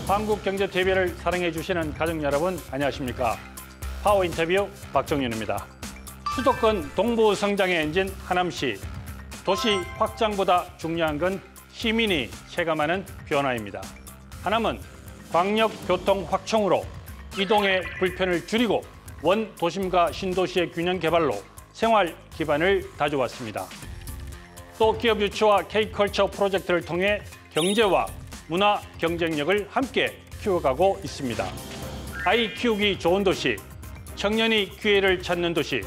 한국경제TV를 사랑해 주시는 가족 여러분, 안녕하십니까? 파워 인터뷰 박정윤입니다. 수도권 동부 성장의 엔진 하남시. 도시 확장보다 중요한 건 시민이 체감하는 변화입니다. 하남은 광역교통 확충으로 이동의 불편을 줄이고 원도심과 신도시의 균형 개발로 생활 기반을 다져왔습니다. 또 기업 유치와 K컬처 프로젝트를 통해 경제와 문화 경쟁력을 함께 키워가고 있습니다. 아이 키우기 좋은 도시, 청년이 기회를 찾는 도시,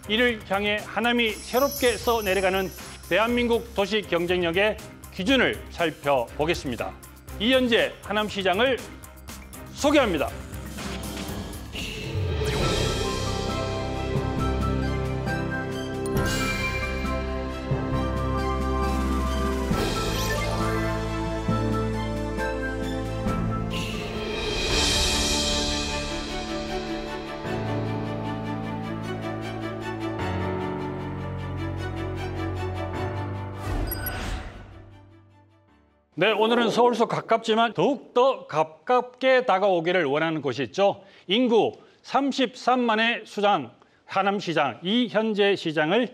이를 향해 하남이 새롭게 써내려가는 대한민국 도시 경쟁력의 기준을 살펴보겠습니다. 이현재 하남시장을 소개합니다. 네, 오늘은 서울서 가깝지만 더욱더 가깝게 다가오기를 원하는 곳이 있죠. 인구 33만의 수장, 하남시장 이현재 시장을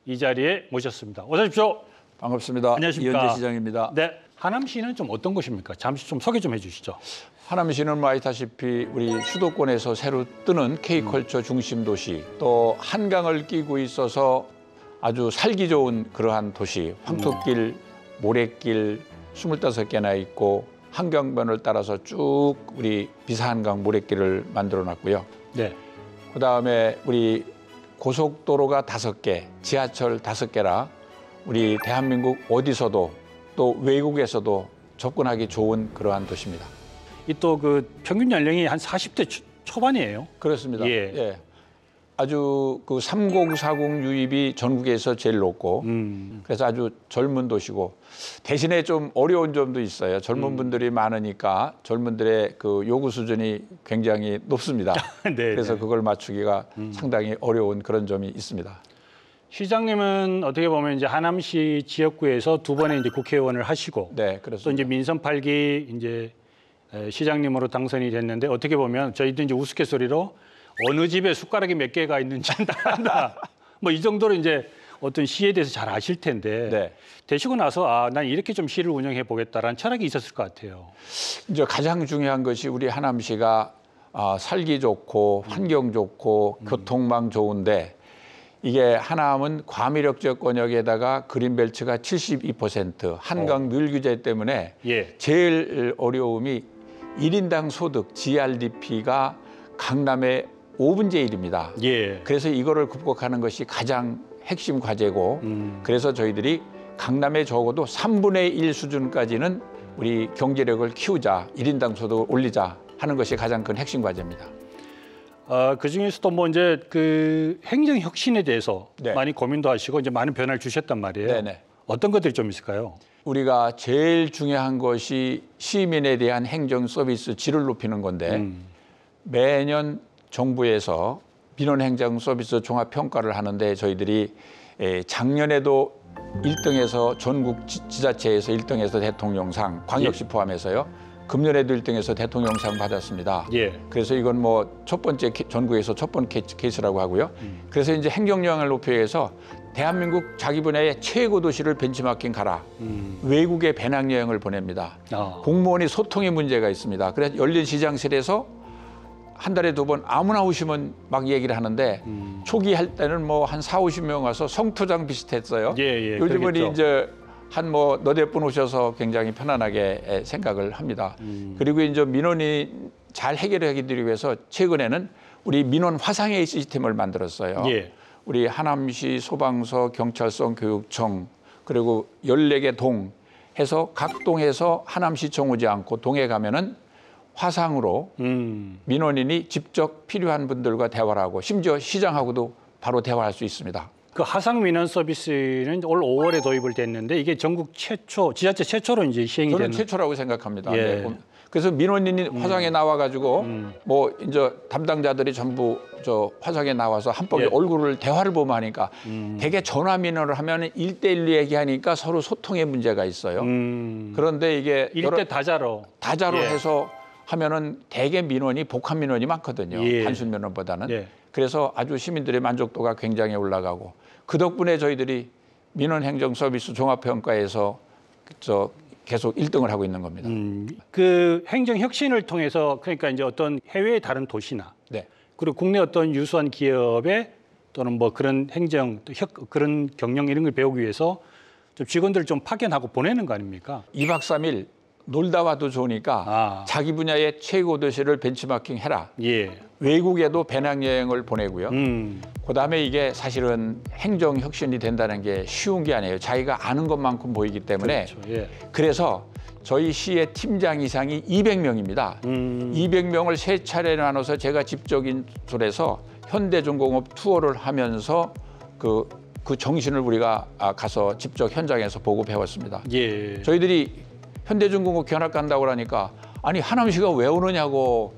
이 자리에 모셨습니다. 어서 오십시오. 반갑습니다. 안녕하십니까. 이현재 시장입니다. 네, 하남시는 좀 어떤 곳입니까? 잠시 좀 소개 좀 해주시죠. 하남시는 뭐 아시다시피 우리 수도권에서 새로 뜨는 K컬처 중심 도시, 또 한강을 끼고 있어서 아주 살기 좋은 그러한 도시, 황토길, 모래길 25개나 있고 한강변을 따라서 쭉 우리 비사한강 모래길을 만들어놨고요. 네. 그다음에 우리 고속도로가 5개, 지하철 5개라 우리 대한민국 어디서도 또 외국에서도 접근하기 좋은 그러한 도시입니다. 이 또 그 평균 연령이 한 40대 초반이에요. 그렇습니다. 예. 예. 아주 그 3040 유입이 전국에서 제일 높고 그래서 아주 젊은 도시고 대신에 좀 어려운 점도 있어요. 젊은 분들이 많으니까 젊은들의 그 요구 수준이 굉장히 높습니다. 네, 그래서 네. 그걸 맞추기가 상당히 어려운 그런 점이 있습니다. 시장님은 어떻게 보면 이제 하남시 지역구에서 2번의 이제 국회의원을 하시고 네, 또 그렇습니다. 이제 민선 8기 이제 시장님으로 당선이 됐는데 어떻게 보면 저희도 이제 우스갯소리로 어느 집에 숟가락이 몇 개가 있는지 안다. 뭐 이 정도로 이제 어떤 시에 대해서 잘 아실 텐데 네. 되시고 나서 난 이렇게 좀 시를 운영해 보겠다라는 철학이 있었을 것 같아요. 이제 가장 중요한 것이 우리 하남시가 살기 좋고 환경 좋고 교통망 좋은데 이게 하남은 과밀역적 권역에다가 그린벨트가 72%, 한강 늘 규제 때문에 예. 제일 어려움이 1인당 소득 GRDP가 강남의 5분의 1입니다. 예. 그래서 이거를 극복하는 것이 가장 핵심 과제고 그래서 저희들이 강남에 적어도 3분의 1 수준까지는 우리 경제력을 키우자, 1인당 소득을 올리자 하는 것이 가장 큰 핵심 과제입니다. 그 중에서도 뭐 이제 그 행정 혁신에 대해서 네. 많이 고민도 하시고 이제 많은 변화를 주셨단 말이에요. 네네. 어떤 것들이 좀 있을까요? 우리가 제일 중요한 것이 시민에 대한 행정 서비스 질을 높이는 건데 매년 정부에서 민원행정 서비스 종합평가를 하는데 저희들이 작년에도 1등에서 전국 지자체에서 1등에서 대통령상, 광역시 포함해서요. 금년에도 1등에서 대통령상 받았습니다. 예. 그래서 이건 뭐 첫 번째 전국에서 첫 번째 케이스라고 하고요. 그래서 이제 행정력을 높이기 위해서 대한민국 자기 분야의 최고 도시를 벤치마킹 가라. 외국에 배낭여행을 보냅니다. 공무원이 소통의 문제가 있습니다. 그래서 열린 시장실에서 한 달에 2번 아무나 오시면 막 얘기를 하는데 초기 할 때는 뭐 한 40-50명 와서 성투장 비슷했어요. 예, 요즘은 그러겠죠. 이제 한 뭐 너댓 분 오셔서 굉장히 편안하게 생각을 합니다. 그리고 이제 민원이 잘 해결하기 위해서 최근에는 우리 민원 화상회의 시스템을 만들었어요. 예. 우리 하남시 소방서, 경찰서, 교육청 그리고 14개 동 해서 각 동에서 하남시청 오지 않고 동에 가면은 화상으로 민원인이 직접 필요한 분들과 대화를 하고 심지어 시장하고도 바로 대화할 수 있습니다. 그 하상 민원 서비스는 올 5월에 도입을 됐는데 이게 전국 최초, 지자체 최초로 이제 시행이 저는 되는. 최초라고 생각합니다. 예. 네. 그래서 민원인이 화상에 나와가지고 뭐 이제 담당자들이 전부 저 화상에 나와서 한번 예. 얼굴을 대화를 보면 하니까 대개 전화 민원을 하면 1대1로 얘기하니까 서로 소통에 문제가 있어요. 그런데 이게 일대 다자로. 다자로 예. 해서 하면은 대개 민원이 복합 민원이 많거든요. 예. 단순 민원보다는. 예. 그래서 아주 시민들의 만족도가 굉장히 올라가고 그 덕분에 저희들이 민원행정서비스 종합평가에서 저 계속 1등을 하고 있는 겁니다. 그 행정 혁신을 통해서 그러니까 이제 어떤 해외의 다른 도시나 네. 그리고 국내 어떤 유수한 기업에 또는 뭐 그런 행정 그런 경영 이런 걸 배우기 위해서 좀 직원들을 좀 파견하고 보내는 거 아닙니까? 2박 3일 놀다 와도 좋으니까 자기 분야의 최고 도시를 벤치마킹 해라. 예. 외국에도 배낭여행을 보내고요. 그다음에 이게 사실은 행정 혁신이 된다는 게 쉬운 게 아니에요. 자기가 아는 것만큼 보이기 때문에 그렇죠. 예. 그래서 저희 시의 팀장 이상이 200명입니다. 200명을 세 차례 나눠서 제가 직접 인솔해서 현대중공업 투어를 하면서 그 정신을 우리가 가서 직접 현장에서 보고 배웠습니다. 예. 저희들이 현대중공업 견학 간다고 그러니까 아니 하남시가 왜 오느냐고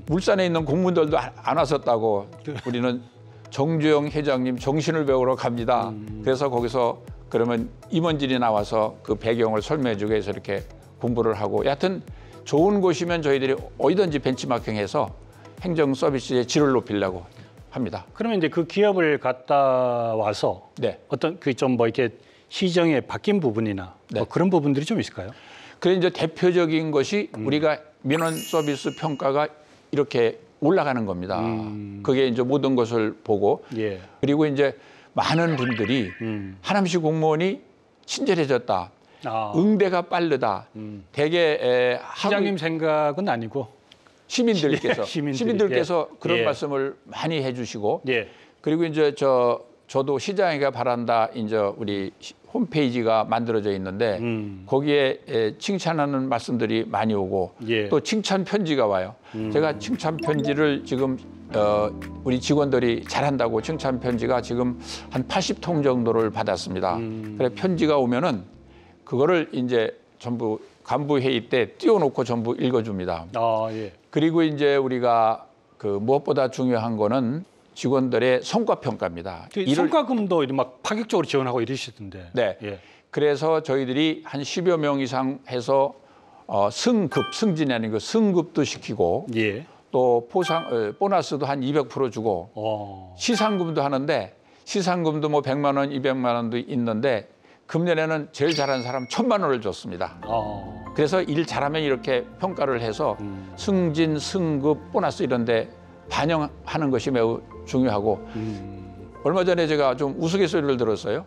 울산에 있는 공무원들도 안 왔었다고 우리는 정주영 회장님 정신을 배우러 갑니다. 그래서 거기서 그러면 임원진이 나와서 그 배경을 설명해 주고 해서 이렇게 공부를 하고 여하튼 좋은 곳이면 저희들이 어디든지 벤치마킹해서 행정 서비스의 질을 높이려고 합니다. 그러면 이제 그 기업을 갔다 와서 네. 어떤 그 좀 뭐 이렇게 시정에 바뀐 부분이나 네. 뭐 그런 부분들이 좀 있을까요? 그래 이제 대표적인 것이 우리가 민원 서비스 평가가 이렇게 올라가는 겁니다. 그게 이제 모든 것을 보고 예. 그리고 이제 많은 분들이 하남시 공무원이 친절해졌다. 응대가 빠르다. 대개 시장님 생각은 아니고 시민들께서 시민들이. 시민들께서 예. 그런 예. 말씀을 많이 해주시고 예. 그리고 이제 저도 시장이가 바란다 이제 우리 홈페이지가 만들어져 있는데 거기에 칭찬하는 말씀들이 많이 오고 예. 또 칭찬 편지가 와요. 제가 칭찬 편지를 지금 우리 직원들이 잘한다고 칭찬 편지가 지금 한 80통 정도를 받았습니다. 그래 편지가 오면은 그거를 이제 전부 간부 회의 때 띄워놓고 전부 읽어줍니다. 예. 그리고 이제 우리가 그 무엇보다 중요한 거는 직원들의 성과 평가입니다. 성과금도 막 파격적으로 지원하고 이러시던데. 네. 예. 그래서 저희들이 한 10여 명 이상 해서 승진이 아니고 승급도 시키고 예. 또 보너스도 한 200% 주고 시상금도 하는데 시상금도 뭐 100만 원, 200만 원도 있는데 금년에는 제일 잘하는 사람 1,000만 원을 줬습니다. 그래서 일 잘하면 이렇게 평가를 해서 승진, 승급, 보너스 이런 데 반영하는 것이 매우 중요하고 얼마 전에 제가 좀 우스갯소리를 들었어요.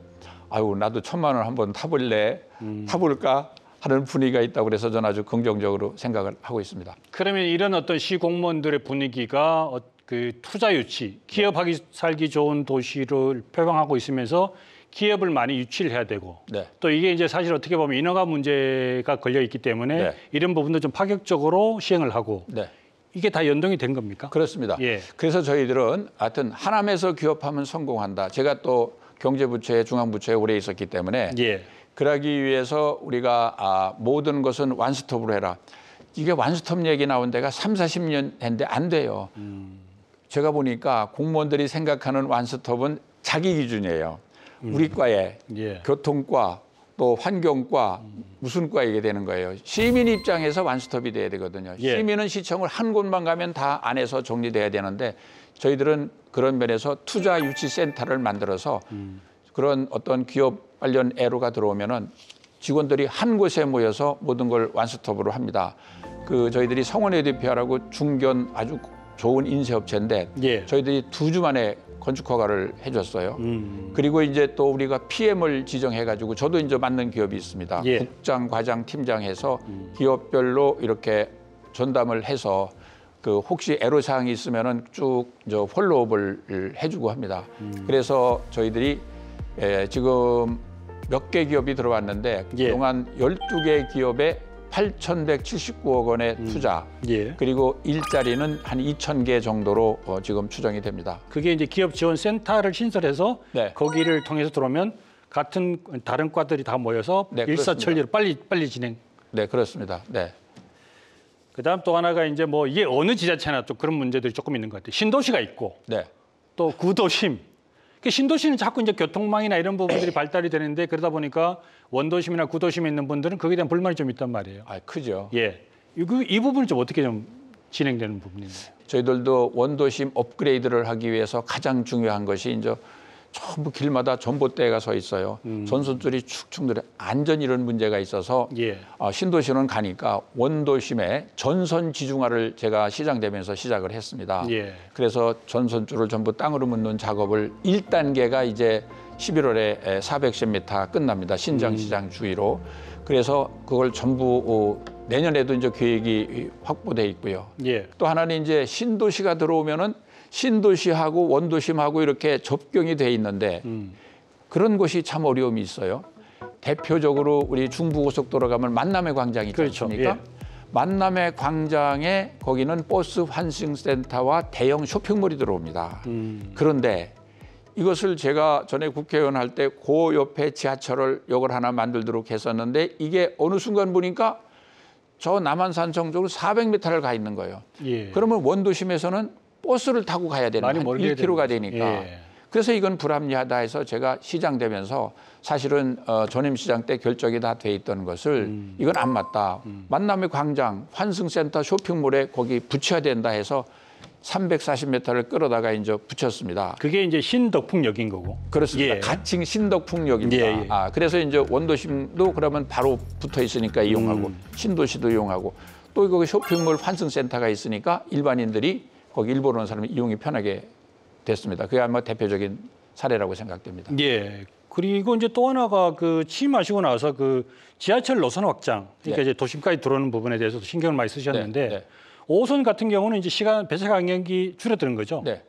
아유 나도 1,000만 원 한번 타볼래 타볼까 하는 분위기가 있다고 그래서 저는 아주 긍정적으로 생각을 하고 있습니다. 그러면 이런 어떤 시 공무원들의 분위기가 그 투자 유치, 기업하기 살기 좋은 도시를 표방하고 있으면서 기업을 많이 유치를 해야 되고 네. 또 이게 이제 사실 어떻게 보면 인허가 문제가 걸려 있기 때문에 네. 이런 부분도 좀 파격적으로 시행을 하고 네. 이게 다 연동이 된 겁니까? 그렇습니다. 예. 그래서 저희들은 하여튼 하남에서 기업하면 성공한다. 제가 또 경제부처에 중앙부처에 오래 있었기 때문에 예. 그러기 위해서 우리가 모든 것은 완스톱으로 해라. 이게 완스톱 얘기 나온 데가 3, 40년 됐는데 안 돼요. 제가 보니까 공무원들이 생각하는 완스톱은 자기 기준이에요. 우리 과에 예. 교통과 또 환경과 무슨 과 이게 되는 거예요. 시민 입장에서 완스톱이 돼야 되거든요. 예. 시민은 시청을 한 곳만 가면 다 안에서 정리돼야 되는데 저희들은 그런 면에서 투자 유치 센터를 만들어서 그런 어떤 기업 관련 애로가 들어오면은 직원들이 한 곳에 모여서 모든 걸 완스톱으로 합니다. 그 저희들이 성원의 대표라고 중견 아주 좋은 인쇄업체인데 예. 저희들이 2주 만에 건축 허가를 해줬어요. 그리고 이제 또 우리가 PM을 지정해가지고 저도 이제 맡는 기업이 있습니다. 예. 국장, 과장, 팀장 해서 기업별로 이렇게 전담을 해서 그 혹시 애로사항이 있으면은 쭉 저 폴로업을 해주고 합니다. 그래서 저희들이 지금 몇 개 기업이 들어왔는데 예. 그동안 12개 기업에 8,179억 원의 투자 예. 그리고 일자리는 한 2,000개 정도로 지금 추정이 됩니다. 그게 이제 기업 지원 센터를 신설해서 네. 거기를 통해서 들어오면 같은 다른 과들이 다 모여서 네, 일사천리로 빨리 진행. 네, 그렇습니다. 네. 그다음 또 하나가 이제 뭐 이게 어느 지자체나 또 그런 문제들이 조금 있는 것 같아요. 신도시가 있고 네. 또 구도심. 그 신도시는 자꾸 이제 교통망이나 이런 부분들이 발달이 되는데 그러다 보니까 원도심이나 구도심에 있는 분들은 거기에 대한 불만이 좀 있단 말이에요. 아, 크죠. 예. 이 부분은 좀 어떻게 좀 진행되는 부분인가요? 저희들도 원도심 업그레이드를 하기 위해서 가장 중요한 것이 이제 전부 길마다 전봇대가 서 있어요. 전선줄이 축축 늘어 안전 이런 문제가 있어서 예. 신도시는 가니까 원도심에 전선 지중화를 제가 시장되면서 시작을 했습니다. 예. 그래서 전선줄을 전부 땅으로 묻는 작업을 1단계가 이제 11월에 410m 끝납니다. 신장시장 주위로. 그래서 그걸 전부 내년에도 이제 계획이 확보돼 있고요. 예. 또 하나는 이제 신도시가 들어오면은 신도시하고 원도심하고 이렇게 접경이 돼 있는데 그런 곳이 참 어려움이 있어요. 대표적으로 우리 중부고속도로 가면 만남의 광장 있지 그렇죠. 않습니까? 예. 만남의 광장에 거기는 버스 환승센터와 대형 쇼핑몰이 들어옵니다. 그런데 이것을 제가 전에 국회의원 할 때 그 옆에 지하철을 역을 하나 만들도록 했었는데 이게 어느 순간 보니까 저 남한산청 쪽으로 400m를 가 있는 거예요. 예. 그러면 원도심에서는 버스를 타고 가야 되는 많이 한 멀게 1km가 되니까. 예. 그래서 이건 불합리하다 해서 제가 시장 되면서 사실은 전임 시장 때 결정이 다 돼 있던 것을 이건 안 맞다. 만남의 광장, 환승센터, 쇼핑몰에 거기 붙여야 된다 해서 340m를 끌어다가 이제 붙였습니다. 그게 이제 신덕풍역인 거고. 그렇습니다. 예. 가칭 신덕풍역입니다. 예, 예. 그래서 이제 원도심도 그러면 바로 붙어 있으니까 이용하고 신도시도 이용하고 또 거기 쇼핑몰 환승센터가 있으니까 일반인들이 거기 일본 오는 사람이 이용이 편하게 됐습니다. 그게 아마 대표적인 사례라고 생각됩니다. 예. 그리고 이제 또 하나가 그 취임하시고 나서 그 지하철 노선 확장, 그러니까 네. 이제 도심까지 들어오는 부분에 대해서도 신경을 많이 쓰셨는데 네, 네. 5호선 같은 경우는 이제 배차 간격이 줄어드는 거죠. 네.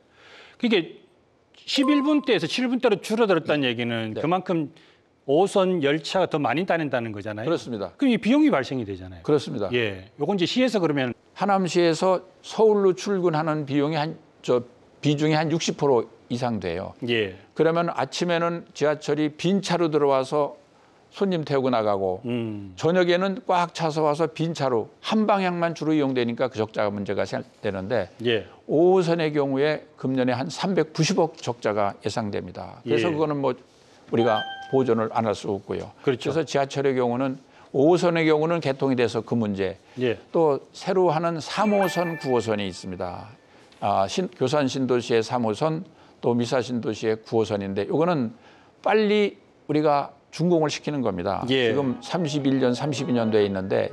그게 11분대에서 7분대로 줄어들었다는 얘기는 네. 그만큼 5호선 열차가 더 많이 다닌다는 거잖아요. 그렇습니다. 그럼 이 비용이 발생이 되잖아요. 그렇습니다. 예. 요건 이제 시에서 그러면 하남시에서 서울로 출근하는 비용이 비중이 한 60% 이상 돼요. 예. 그러면 아침에는 지하철이 빈 차로 들어와서 손님 태우고 나가고 저녁에는 꽉 차서 와서 빈 차로 한 방향만 주로 이용되니까 그 적자가 문제가 생기는데 예. 5호선의 경우에 금년에 한 390억 적자가 예상됩니다. 그래서 예. 그거는 뭐 우리가 보존을 안 할 수 없고요. 그렇죠. 그래서 지하철의 경우는 5호선의 경우는 개통이 돼서 그 문제. 예. 또 새로 하는 3호선, 9호선이 있습니다. 교산 신도시의 3호선, 또 미사 신도시의 9호선인데 이거는 빨리 우리가 준공을 시키는 겁니다. 예. 지금 31년, 32년도에 있는데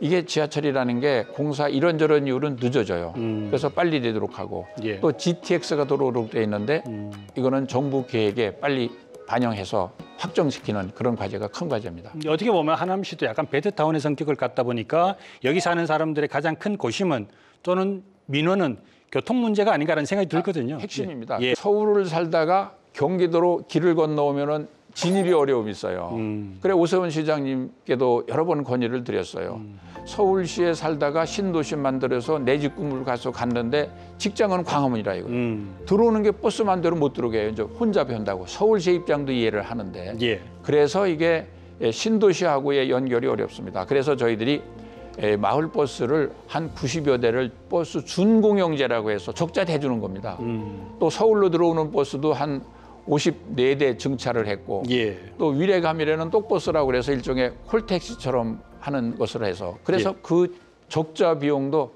이게 지하철이라는 게 공사 이런저런 이유는 늦어져요. 그래서 빨리 되도록 하고 예. 또 GTX가 들어오도록 돼 있는데 이거는 정부 계획에 빨리 반영해서 확정시키는 그런 과제가 큰 과제입니다. 어떻게 보면 하남시도 약간 베드타운의 성격을 갖다 보니까 여기 사는 사람들의 가장 큰 고심은 또는 민원은 교통 문제가 아닌가라는 생각이 들거든요. 핵심입니다. 예. 서울을 살다가 경기도로 길을 건너오면은 진입이 어려움이 있어요. 그래 오세훈 시장님께도 여러 번 건의를 드렸어요. 서울시에 살다가 신도시 만들어서 내 집 꿈을 가서 갔는데 직장은 광화문이라 이거예요. 들어오는 게 버스만 대로 못 들어오게 해요. 이제 혼자 변다고 서울시 입장도 이해를 하는데 예. 그래서 이게 신도시하고의 연결이 어렵습니다. 그래서 저희들이 마을 버스를 한 90여 대를 버스 준공영제라고 해서 적자 대주는 겁니다. 또 서울로 들어오는 버스도 한 54대 증차를 했고 예. 또 위례감이라는 똑버스라고 그래서 일종의 콜택시처럼 하는 것을 해서 그래서 그 적자 비용도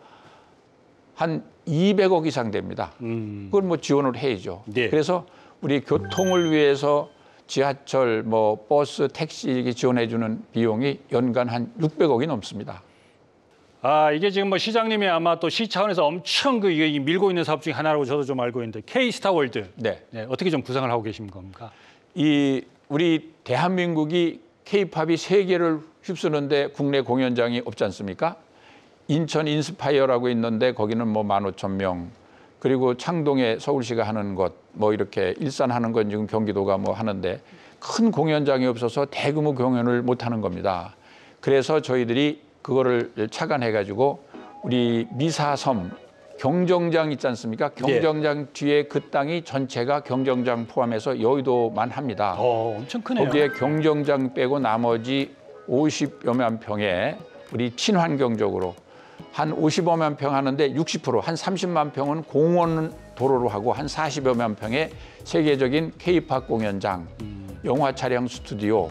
한 200억 이상 됩니다. 그걸 뭐 지원을 해야죠. 네. 그래서 우리 교통을 위해서 지하철, 뭐 버스, 택시 지원해 주는 비용이 연간 한 600억이 넘습니다. 이게 지금 뭐 시장님이 아마 또 시 차원에서 엄청 이게 밀고 있는 사업 중에 하나라고 저도 좀 알고 있는데 K스타월드. 네. 네, 어떻게 좀 구상을 하고 계신 겁니까? 우리 대한민국이 K-팝이 세계를 휩쓰는데 국내 공연장이 없지 않습니까? 인천 인스파이어라고 있는데 거기는 뭐 15,000명. 그리고 창동에 서울시가 하는 것, 뭐 이렇게 일산 하는 건 지금 경기도가 뭐 하는데 큰 공연장이 없어서 대규모 공연을 못 하는 겁니다. 그래서 저희들이 그거를 착안해가지고 우리 미사섬 경정장 있지 않습니까? 경정장 뒤에 그 땅이 전체가 경정장 포함해서 여의도만 합니다. 엄청 크네요. 거기에 경정장 빼고 나머지 50여만 평에 우리 친환경적으로 한 55만 평 하는데 60%, 한 30만 평은 공원 도로로 하고 한 40여만 평의 세계적인 K-팝 공연장, 영화 촬영 스튜디오,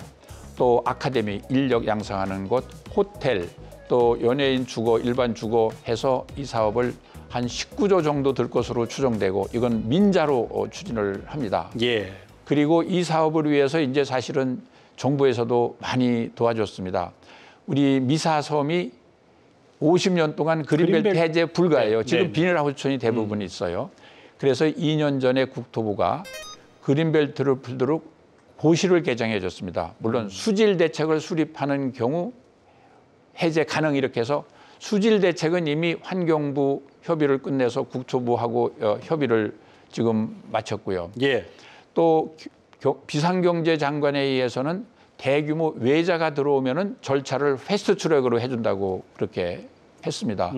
또 아카데미, 인력 양성하는 곳, 호텔, 또 연예인 주거, 일반 주거 해서 이 사업을 한 19조 정도 들 것으로 추정되고 이건 민자로 추진을 합니다. 예. 그리고 이 사업을 위해서 이제 사실은 정부에서도 많이 도와줬습니다. 우리 미사섬이 50년 동안 그린벨트 해제 불가예요. 지금 네. 비닐하우스촌이 대부분 있어요. 그래서 2년 전에 국토부가 그린벨트를 풀도록 고시를 개정해 줬습니다. 물론 수질 대책을 수립하는 경우 해제 가능 이렇게 해서 수질 대책은 이미 환경부 협의를 끝내서 국토부하고 협의를 지금 마쳤고요. 예. 또 비상경제장관에 의해서는 대규모 외자가 들어오면은 절차를 패스트트랙으로 해준다고 그렇게 했습니다.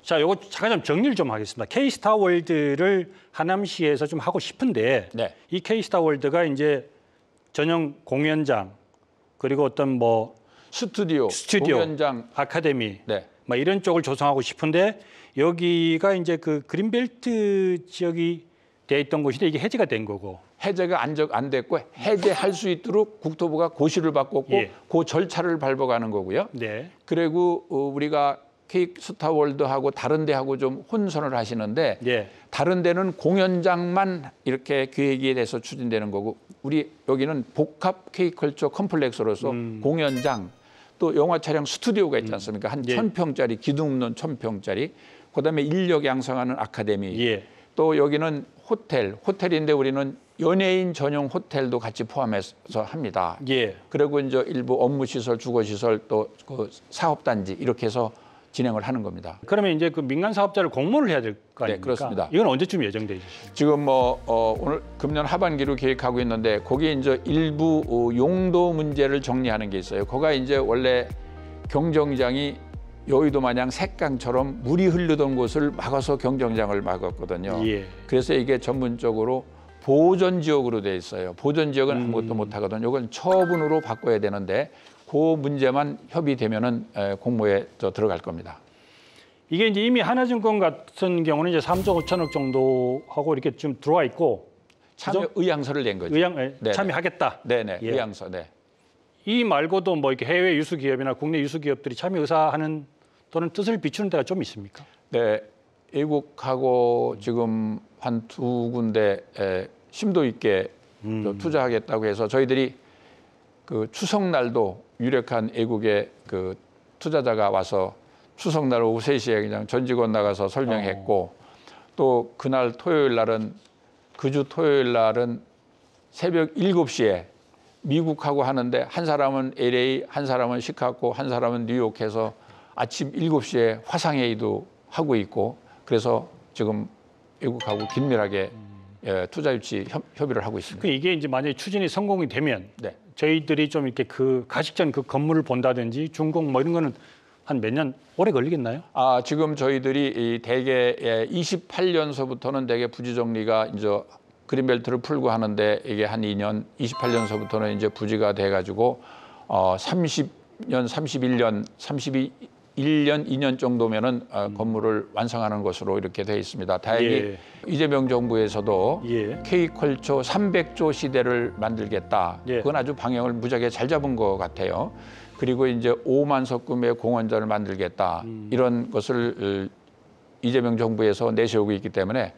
자, 요거 잠깐 좀 정리를 좀 하겠습니다. K스타월드를 하남시에서 좀 하고 싶은데 네. 이 K스타월드가 이제 전용 공연장 그리고 어떤 뭐 스튜디오, 공연장, 아카데미 네. 뭐 이런 쪽을 조성하고 싶은데 여기가 이제 그 그린벨트 지역이 돼 있던 곳인데 이게 해제가 된 거고. 해제가 안 됐고 해제할 수 있도록 국토부가 고시를 바꿨고 예. 그 절차를 밟아가는 거고요. 네. 그리고 우리가 K스타월드하고 다른 데하고 좀 혼선을 하시는데 예. 다른 데는 공연장만 이렇게 계획이 돼서 추진되는 거고 우리 여기는 복합 K컬처 컴플렉스로서 공연장 또 영화 촬영 스튜디오가 있지 않습니까? 한 예. 1000평짜리 기둥 없는 1000평짜리 그다음에 인력 양성하는 아카데미 예. 또 여기는 호텔인데 우리는 연예인 전용 호텔도 같이 포함해서 합니다. 예. 그리고 이제 일부 업무 시설, 주거 시설 또 그 사업 단지 이렇게 해서 진행을 하는 겁니다. 그러면 이제 그 민간 사업자를 공모를 해야 될 거 아닙니까? 네, 그렇습니다. 이건 언제쯤 예정돼 있으십니까? 지금 오늘 금년 하반기로 계획하고 있는데 거기에 이제 일부 용도 문제를 정리하는 게 있어요. 거기가 이제 원래 경정장이 여의도 마냥 색강처럼 물이 흐르던 곳을 막아서 경정장을 막았거든요. 예. 그래서 이게 전문적으로 보존 지역으로 돼 있어요. 보존 지역은 아무것도 못 하거든요. 이건 처분으로 바꿔야 되는데 그 문제만 협의되면은 공모에 들어갈 겁니다. 이게 이제 이미 하나증권 같은 경우는 이제 3조 5천억 정도 하고 이렇게 좀 들어와 있고 참여 의향서를 낸 거죠. 네네. 참여하겠다. 네네. 예. 의향서. 네. 이 말고도 뭐 이렇게 해외 유수 기업이나 국내 유수 기업들이 참여 의사하는 또는 뜻을 비추는 데가 좀 있습니까? 네. 외국하고 지금 한 2군데 심도 있게 투자하겠다고 해서 저희들이 그 추석날도 유력한 외국의 그 투자자가 와서 추석날 오후 3시에 그냥 전 직원 나가서 설명했고 또 그날 토요일 날은 그주 토요일 날은 새벽 7시에 미국하고 하는데 한 사람은 LA, 한 사람은 시카고, 한 사람은 뉴욕해서 아침 7시에 화상회의도 하고 있고 그래서 지금 외국하고 긴밀하게 투자 유치 협의를 하고 있습니다. 이게 이제 만약에 추진이 성공이 되면 네. 저희들이 좀 이렇게 그 가식전 그 건물을 본다든지 준공 뭐 이런 거는 한 몇 년 오래 걸리겠나요? 지금 저희들이 이 대개 28년서부터는 대개 부지 정리가 이제 그린벨트를 풀고 하는데 이게 한 2년, 28년서부터는 이제 부지가 돼가지고 30년, 31년, 32년, 2년 정도면은 건물을 완성하는 것으로 이렇게 되어 있습니다. 다행히 예. 이재명 정부에서도 예. K컬처 300조 시대를 만들겠다. 예. 그건 아주 방향을 무지하게 잘 잡은 것 같아요. 그리고 이제 5만 석금의 공원장을 만들겠다. 이런 것을 이재명 정부에서 내세우고 있기 때문에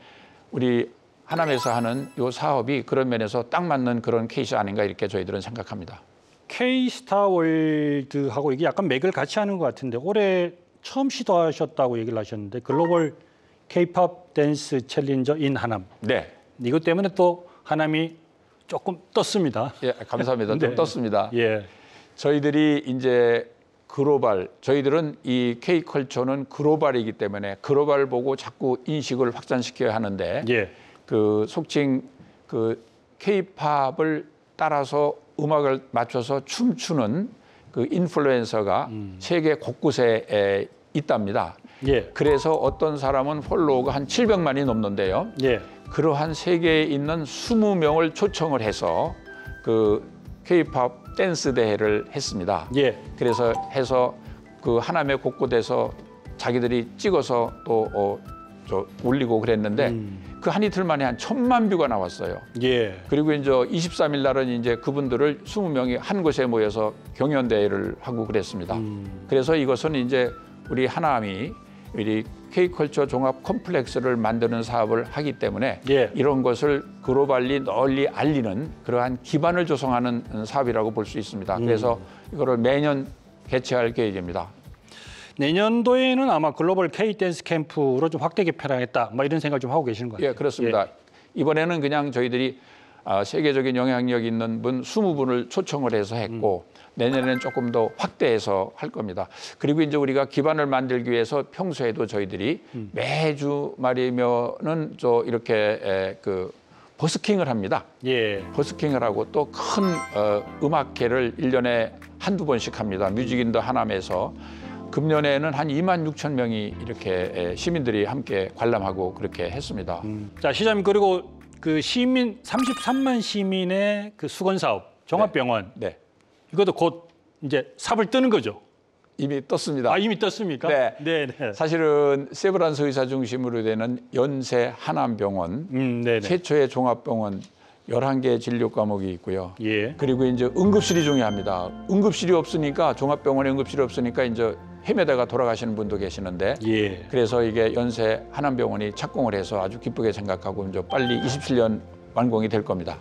우리 하남에서 하는 이 사업이 그런 면에서 딱 맞는 그런 케이스 아닌가 이렇게 저희들은 생각합니다. K스타월드하고 이게 약간 맥을 같이 하는 것 같은데 올해 처음 시도하셨다고 얘기를 하셨는데 글로벌 K-팝 댄스 챌린저 인 하남. 네. 이것 때문에 또 하남이 조금 떴습니다. 예, 감사합니다. 네. 좀 떴습니다. 예. 저희들이 이제 글로벌, 저희들은 이 K컬처는 글로벌이기 때문에 글로벌 보고 자꾸 인식을 확산시켜야 하는데 예. 그 속칭 그 K-팝을 따라서 음악을 맞춰서 춤추는 그 인플루엔서가 세계 곳곳에 있답니다. 예. 그래서 어떤 사람은 팔로워가 한 700만이 넘는데요. 예. 그러한 세계에 있는 20명을 초청을 해서 그 K-팝 댄스 대회를 했습니다. 예. 그래서 해서 그 하남의 곳곳에서 자기들이 찍어서 또 올리고 그랬는데 그 한 이틀 만에 한 1,000만 뷰가 나왔어요. 예. 그리고 이제 23일 날은 이제 그분들을 20명이 한 곳에 모여서 경연대회를 하고 그랬습니다. 그래서 이것은 이제 우리 하남이 우리 K컬처 종합 컴플렉스를 만드는 사업을 하기 때문에 예. 이런 것을 글로벌리 널리 알리는 그러한 기반을 조성하는 사업이라고 볼 수 있습니다. 그래서 이거를 매년 개최할 계획입니다. 내년도에는 아마 글로벌 K-댄스 캠프로 좀 확대 개편하겠다, 뭐 이런 생각 좀 하고 계시는 것 같아요. 예, 그렇습니다. 이번에는 그냥 저희들이 세계적인 영향력 있는 분 20분을 초청을 해서 했고 내년에는 조금 더 확대해서 할 겁니다. 그리고 이제 우리가 기반을 만들기 위해서 평소에도 저희들이 매주 말이면은 이렇게 그 버스킹을 합니다. 예. 버스킹을 하고 또 큰 음악회를 1년에 한두 번씩 합니다. 뮤직인더 하남에서. 금년에는 한 26,000명이 이렇게 시민들이 함께 관람하고 그렇게 했습니다. 자, 시장님, 그리고 그 시민 33만 시민의 그 수건 사업 종합병원 네. 이것도 곧 이제 삽을 뜨는 거죠. 이미 떴습니다. 아, 이미 떴습니까? 네. 네, 네. 사실은 세브란스 의사 중심으로 되는 연세 하남병원 네, 네. 최초의 종합병원 11개 진료 과목이 있고요. 예. 그리고 이제 응급실이 중요합니다. 응급실이 없으니까 종합병원에 응급실이 없으니까 이제 헤매다가 돌아가시는 분도 계시는데 예. 그래서 이게 연세 하남병원이 착공을 해서 아주 기쁘게 생각하고 이제 빨리 27년 완공이 될 겁니다.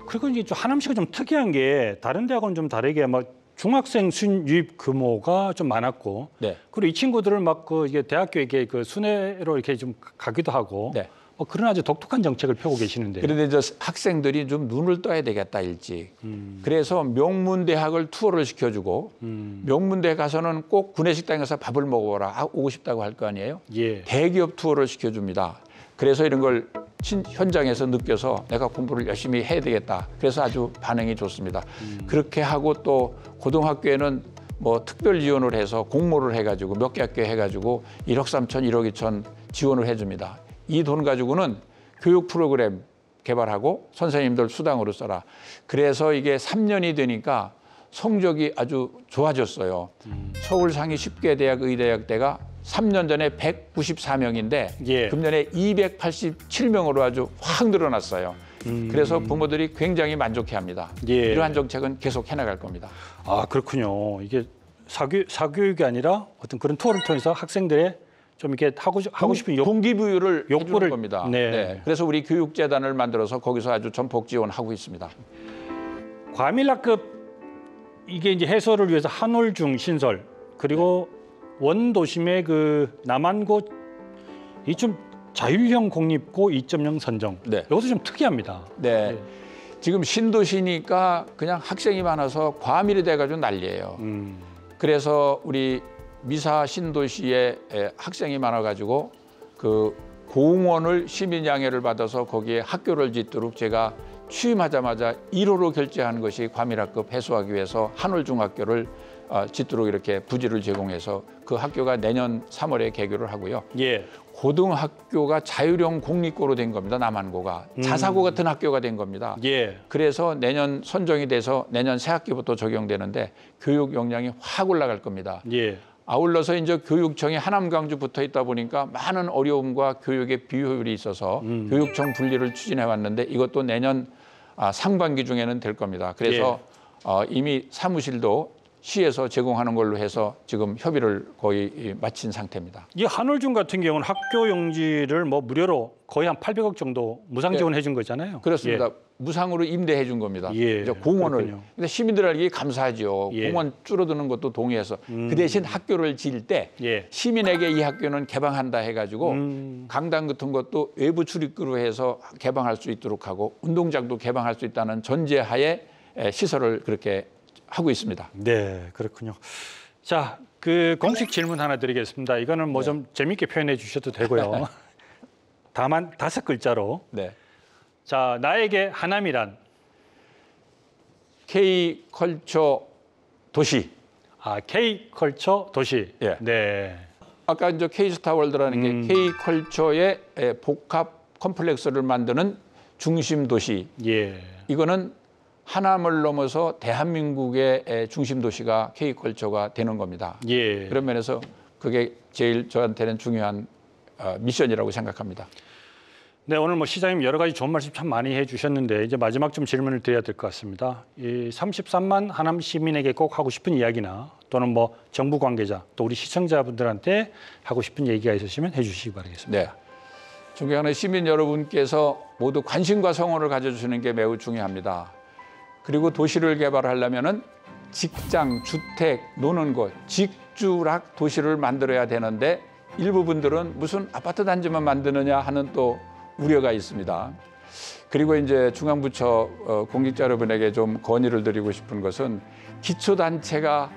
그리고 이제 좀 하남시가 좀 특이한 게 다른 대학은 좀 다르게 막 중학생 순유입 규모가 좀 많았고, 네. 그리고 이 친구들을 막 그 이게 대학교 이렇게 그 순회로 이렇게 좀 가기도 하고, 네. 뭐 그런 아주 독특한 정책을 펴고 계시는데. 그런데 이제 학생들이 좀 눈을 떠야 되겠다 일찍. 그래서 명문대학을 투어를 시켜주고 명문대 가서는 꼭 구내식당에서 밥을 먹어보라. 오고 싶다고 할 거 아니에요. 예. 대기업 투어를 시켜줍니다. 그래서 이런 걸 현장에서 느껴서 내가 공부를 열심히 해야 되겠다. 그래서 아주 반응이 좋습니다. 그렇게 하고 또 고등학교에는 뭐 특별 지원을 해서 공모를 해가지고 몇 개 학교 해가지고 1억 3천, 1억 2천 지원을 해줍니다. 이 돈 가지고는 교육 프로그램 개발하고 선생님들 수당으로 써라. 그래서 이게 3년이 되니까 성적이 아주 좋아졌어요. 서울 상위 10개 대학 의대학대가 3년 전에 194명인데 예. 금년에 287명으로 아주 확 늘어났어요. 그래서 부모들이 굉장히 만족해합니다. 예. 이러한 정책은 계속 해나갈 겁니다. 아, 그렇군요. 이게 사교육이 아니라 어떤 그런 투어를 통해서 학생들의 좀 이렇게 하고 싶은 동기부여를 욕구를- 해주는 겁니다. 네. 그래서 우리 교육재단을 만들어서 거기서 아주 전폭 지원하고 있습니다. 과밀학급 이게 이제 해소를 위해서 한올중 신설, 그리고 원도심의 그 남한고 이 좀 자율형 공립고 2.0 선정. 네. 이것도 좀 특이합니다. 네. 지금 신도시니까 그냥 학생이 많아서 과밀이 돼가지고 난리예요. 그래서 우리 미사 신도시에 학생이 많아가지고 그 공원을 시민 양해를 받아서 거기에 학교를 짓도록 제가 취임하자마자 1호로 결제한 것이 과밀학급 해소하기 위해서 한올중학교를 짓도록 이렇게 부지를 제공해서 그 학교가 내년 3월에 개교를 하고요. 예. 고등학교가 자율형 공립고로 된 겁니다. 남한고가. 자사고 같은 학교가 된 겁니다. 예. 그래서 내년 선정이 돼서 내년 새 학기부터 적용되는데 교육 역량이 확 올라갈 겁니다. 예. 아울러서 이제 교육청이 하남 광주 붙어 있다 보니까 많은 어려움과 교육의 비효율이 있어서 교육청 분리를 추진해 왔는데 이것도 내년 상반기 중에는 될 겁니다. 그래서 이미 사무실도 시에서 제공하는 걸로 해서 지금 협의를 거의 마친 상태입니다. 이 한올중 같은 경우는 학교 용지를 뭐 무료로 거의 한 800억 정도 무상 지원해 준 거잖아요. 그렇습니다. 무상으로 임대해 준 겁니다. 예, 이제 공원을. 그렇군요. 근데 시민들에게 감사하죠. 예. 공원 줄어드는 것도 동의해서. 그 대신 학교를 지을 때 예. 시민에게 이 학교는 개방한다 해가지고 강당 같은 것도 외부 출입구로 해서 개방할 수 있도록 하고 운동장도 개방할 수 있다는 전제하에 시설을 그렇게 하고 있습니다. 네, 그렇군요. 자, 그 공식 질문 하나 드리겠습니다. 이거는 뭐 좀 재밌게 표현해 주셔도 되고요. 다만 5글자로. 네. 자, 나에게 하남이란. K컬처 도시. K컬처 도시. 예. 네. 아까 이제 K스타월드라는 게 K컬처의 복합 컴플렉스를 만드는 중심 도시. 예. 이거는 하남을 넘어서 대한민국의 중심 도시가 K컬처가 되는 겁니다. 예. 그런 면에서 그게 제일 저한테는 중요한 미션이라고 생각합니다. 네, 오늘 뭐 시장님 여러 가지 좋은 말씀 참 많이 해주셨는데 이제 마지막 좀 질문을 드려야 될 것 같습니다. 이 33만 하남 시민에게 꼭 하고 싶은 이야기나 또는 뭐 정부 관계자 또 우리 시청자분들한테 하고 싶은 얘기가 있으시면 해주시기 바라겠습니다. 네, 존경하는 시민 여러분께서 모두 관심과 성원을 가져주시는 게 매우 중요합니다. 그리고 도시를 개발하려면은 직장, 주택, 노는 곳, 직주락 도시를 만들어야 되는데 일부 분들은 무슨 아파트 단지만 만드느냐 하는 또 우려가 있습니다. 그리고 이제 중앙부처 공직자 여러분에게 좀 건의를 드리고 싶은 것은 기초단체가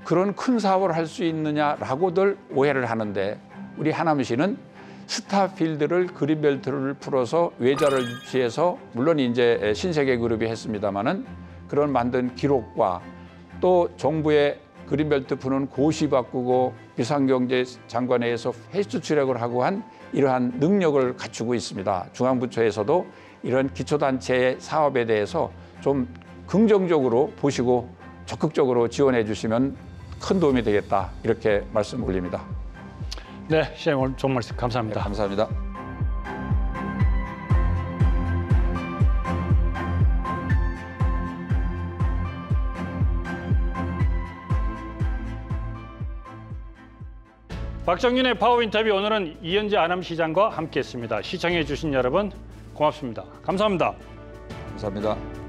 그런 큰 사업을 할 수 있느냐라고들 오해를 하는데 우리 하남시는 스타필드를 그린벨트를 풀어서 외자를 유치해서 물론 이제 신세계 그룹이 했습니다마는 그런 만든 기록과 또 정부의 그린벨트 푸는 고시 바꾸고 비상경제 장관회에서 패스트 트랙을 하고 한 이러한 능력을 갖추고 있습니다. 중앙부처에서도 이런 기초단체의 사업에 대해서 좀 긍정적으로 보시고 적극적으로 지원해 주시면 큰 도움이 되겠다 이렇게 말씀 올립니다. 네, 시장님 오늘 좋은 말씀 감사합니다. 네, 감사합니다. 박정윤의 파워 인터뷰 오늘은 이현재 안암시장과 함께했습니다. 시청해 주신 여러분 고맙습니다. 감사합니다. 감사합니다.